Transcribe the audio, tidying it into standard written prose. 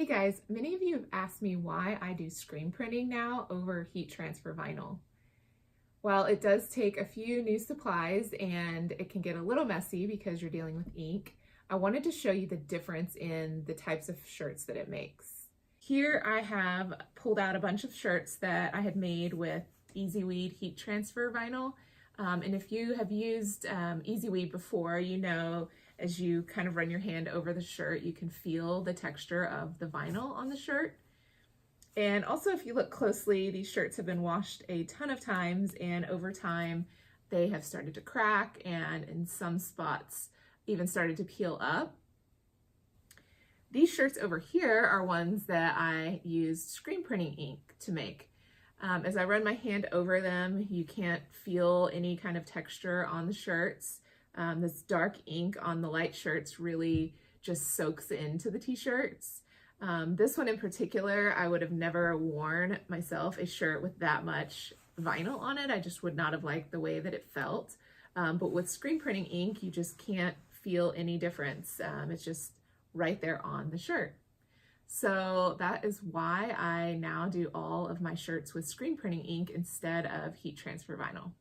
Hey guys, many of you have asked me why I do screen printing now over heat transfer vinyl. Well, it does take a few new supplies and it can get a little messy because you're dealing with ink. I wanted to show you the difference in the types of shirts that it makes. Here I have pulled out a bunch of shirts that I had made with EasyWeed heat transfer vinyl. And if you have used EasyWeed before, you know as you kind of run your hand over the shirt, you can feel the texture of the vinyl on the shirt. And also, if you look closely, these shirts have been washed a ton of times, and over time they have started to crack and in some spots even started to peel up. These shirts over here are ones that I used screen printing ink to make. As I run my hand over them, you can't feel any kind of texture on the shirts. This dark ink on the light shirts really just soaks into the t-shirts. This one in particular, I would have never worn myself a shirt with that much vinyl on it. I just would not have liked the way that it felt. But with screen printing ink, you just can't feel any difference. It's just right there on the shirt. So that is why I now do all of my shirts with screen printing ink instead of heat transfer vinyl.